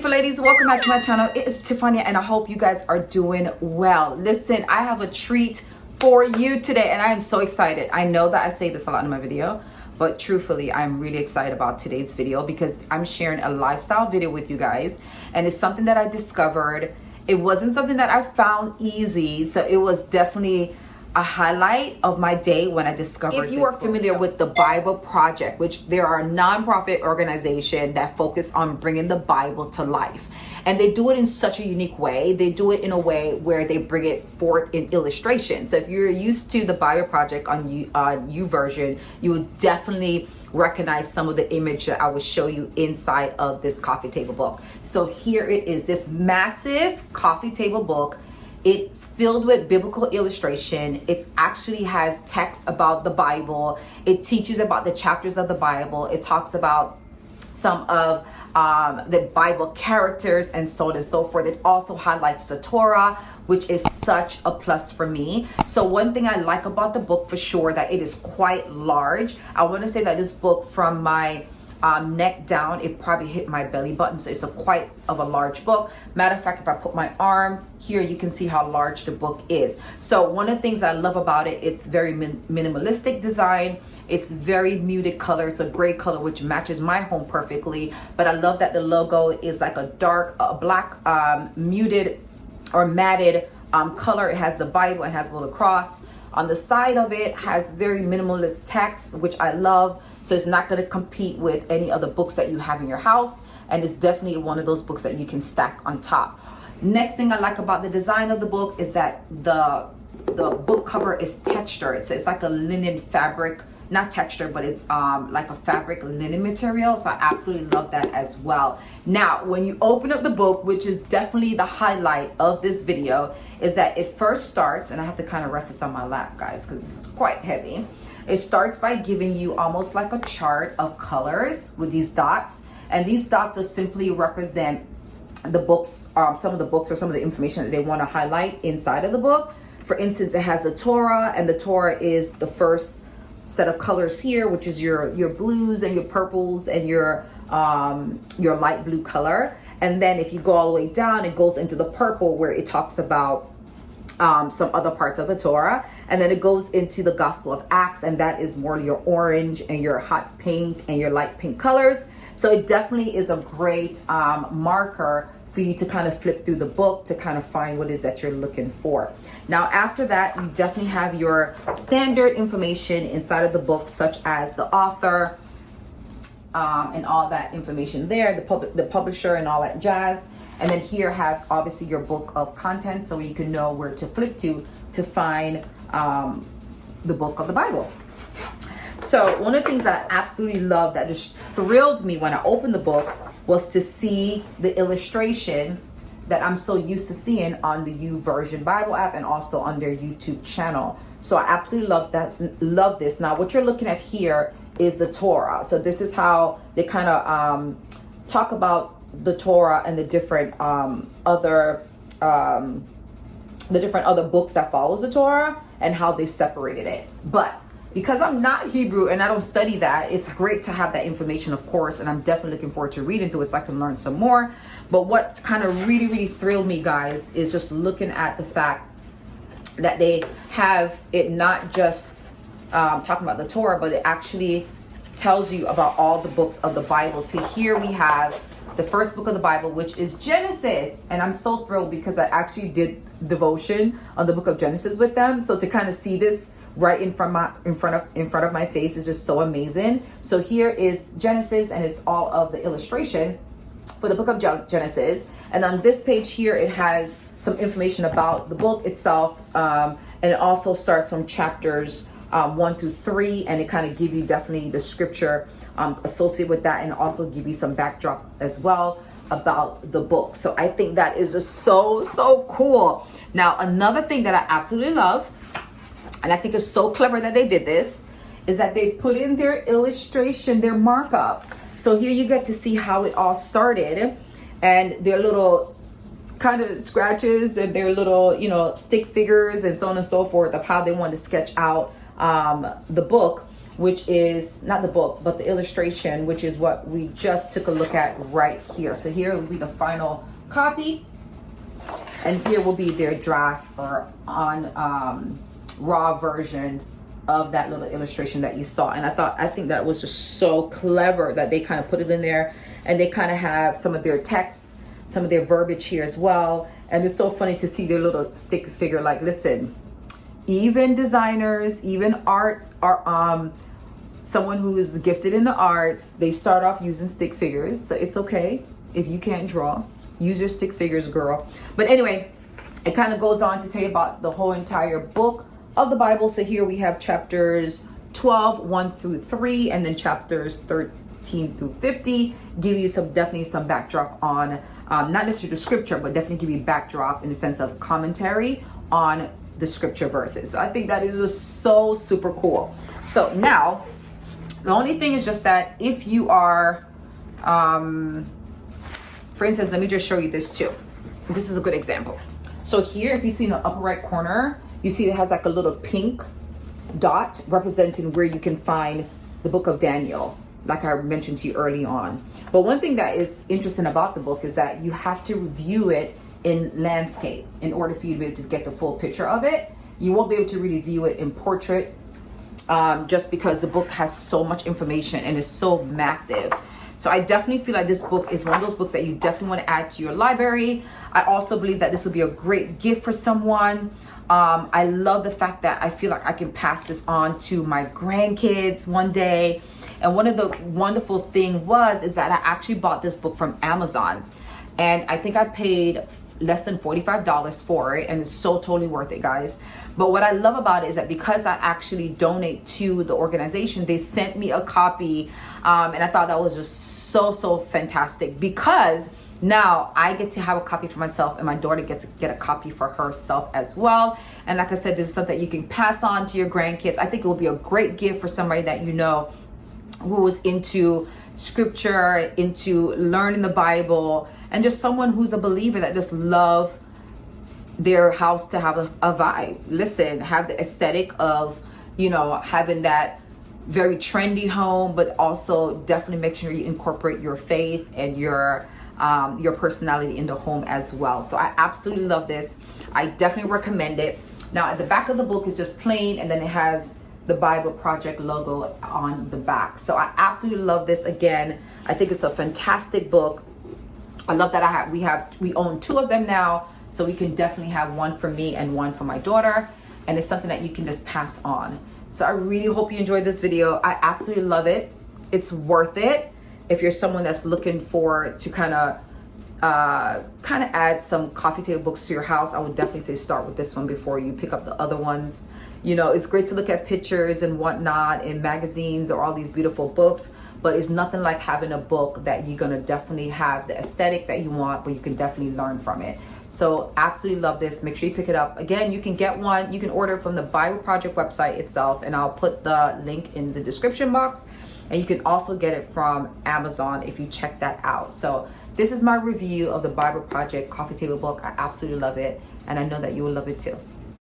beautiful ladies, welcome back to my channel. It is Tiffannia and I hope you guys are doing well. Listen, I have a treat for you today and I am so excited. I know that I say this a lot in my video, but truthfully I'm really excited about today's video because I'm sharing a lifestyle video with you guys, and it's something that I discovered. It wasn't something that I found easy, so it was definitely a highlight of my day when I discovered this. If you are familiar with the Bible Project, which they are a non-profit organization that focus on bringing the Bible to life, and they do it in such a unique way. They do it in a way where they bring it forth in illustration. So if you're used to the Bible Project on YouVersion, you will definitely recognize some of the image that I will show you inside of this coffee table book. So here it is, this massive coffee table book. It's filled with biblical illustration. It actually has text about the Bible. It teaches about the chapters of the Bible. It talks about some of the Bible characters and so on and so forth. It also highlights the Torah, which is such a plus for me. So one thing I like about the book for sure, that it is quite large. I want to say that this book, from my neck down, it probably hit my belly button, so it's a quite of a large book. Matter of fact, if I put my arm here, you can see how large the book is. So one of the things I love about it, it's very minimalistic design. It's very muted color. It's a gray color, which matches my home perfectly. But I love that the logo is like a dark black muted or matted color. It has the Bible, it has a little cross on the side of it, has very minimalist text, which I love. So it's not going to compete with any other books that you have in your house, and it's definitely one of those books that you can stack on top. Next thing I like about the design of the book is that the book cover is textured. So it's like a linen fabric, not texture, but it's like a fabric linen material. So I absolutely love that as well. Now, when you open up the book, which is definitely the highlight of this video, is that it first starts, and I have to kind of rest this on my lap, guys, because it's quite heavy. It starts by giving you almost like a chart of colors with these dots, and these dots are simply represent the books, some of the books or some of the information that they want to highlight inside of the book. For instance, it has the Torah, and the Torah is the first set of colors here, which is your blues and your purples and your light blue color. And then if you go all the way down, it goes into the purple, where it talks about some other parts of the Torah, and then it goes into the Gospel of Acts, and that is more your orange and your hot pink and your light pink colors. So it definitely is a great marker for you to kind of flip through the book to kind of find what it is that you're looking for. Now, after that, you definitely have your standard information inside of the book, such as the author and all that information there, the publisher and all that jazz. And then here have obviously your book of content, so you can know where to flip to find the book of the Bible. So one of the things that I absolutely love, that just thrilled me when I opened the book, was to see the illustration that I'm so used to seeing on the YouVersion Bible app and also on their YouTube channel. So I absolutely love this. Now, what you're looking at here is the Torah. So this is how they kind of talk about the Torah and the different other books that follows the Torah and how they separated it. But because I'm not Hebrew and I don't study that, it's great to have that information, of course, and I'm definitely looking forward to reading through it so I can learn some more. But what kind of really thrilled me, guys, is just looking at the fact that they have it not just talking about the Torah, but it actually tells you about all the books of the Bible. So here we have the first book of the Bible, which is Genesis, and I'm so thrilled because I actually did devotion on the book of Genesis with them. So to kind of see this right in front of my face is just so amazing. So here is Genesis, and it's all of the illustration for the book of Genesis. And on this page here, it has some information about the book itself, and it also starts from chapters 1 through 3, and it kind of give you definitely the scripture associated with that, and also give you some backdrop as well about the book. So I think that is just so cool. Now, another thing that I absolutely love, and I think is so clever that they did this, is that they put in their illustration, their markup. So here you get to see how it all started, and their little kind of scratches and their little, stick figures and so on and so forth of how they want to sketch out the book. which is not the book, but the illustration, which is what we just took a look at right here. So here will be the final copy, and here will be their draft or on raw version of that little illustration that you saw. And I think that was just so clever that they kind of put it in there, and they kind of have some of their texts, some of their verbiage here as well. And it's so funny to see their little stick figure. Like, listen, even designers, even art, someone who is gifted in the arts, they start off using stick figures. So it's okay if you can't draw, use your stick figures, girl. But anyway, it kind of goes on to tell you about the whole entire book of the Bible. So here we have chapters 12, 1 through 3, and then chapters 13 through 50. Give you definitely some backdrop on, not necessarily the scripture, but definitely give you backdrop in the sense of commentary on the scripture verses. So I think that is just so super cool. So now, the only thing is just that if you are, for instance, let me just show you this too. This is a good example. So here, if you see in the upper right corner, you see it has like a little pink dot representing where you can find the book of Daniel, like I mentioned to you early on. But one thing that is interesting about the book is that you have to view it in landscape in order for you to be able to get the full picture of it. You won't be able to really view it in portrait, just because the book has so much information and is so massive. So I definitely feel like this book is one of those books that you definitely want to add to your library. I also believe that this will be a great gift for someone. I love the fact that I feel like I can pass this on to my grandkids one day. And one of the wonderful thing is that I actually bought this book from Amazon, and I think I paid less than $45 for it, and it's so totally worth it, guys. But what I love about it is that because I actually donate to the organization, they sent me a copy, and I thought that was just so fantastic, because now I get to have a copy for myself, and my daughter gets to get a copy for herself as well. And like I said, this is something that you can pass on to your grandkids. I think it will be a great gift for somebody that you know who is into scripture, into learning the Bible, and just someone who's a believer that just love their house to have a vibe. Listen, have the aesthetic of, you know, having that very trendy home, but also definitely make sure you incorporate your faith and your personality in the home as well. So I absolutely love this. I definitely recommend it. Now at the back of the book is just plain, and then it has the Bible Project logo on the back. So I absolutely love this. Again, I think it's a fantastic book. I love that we own 2 of them now, so we can definitely have one for me and one for my daughter, and it's something that you can just pass on. So I really hope you enjoyed this video. I absolutely love it. It's worth it. If you're someone that's looking to kind of add some coffee table books to your house, I would definitely say start with this one before you pick up the other ones. You know, it's great to look at pictures and whatnot in magazines or all these beautiful books, but it's nothing like having a book that you're gonna definitely have the aesthetic that you want, but you can definitely learn from it. So absolutely love this. Make sure you pick it up. Again, you can get one. You can order from the Bible Project website itself, and I'll put the link in the description box. And you can also get it from Amazon if you check that out. So this is my review of the Bible Project coffee table book. I absolutely love it, and I know that you will love it too.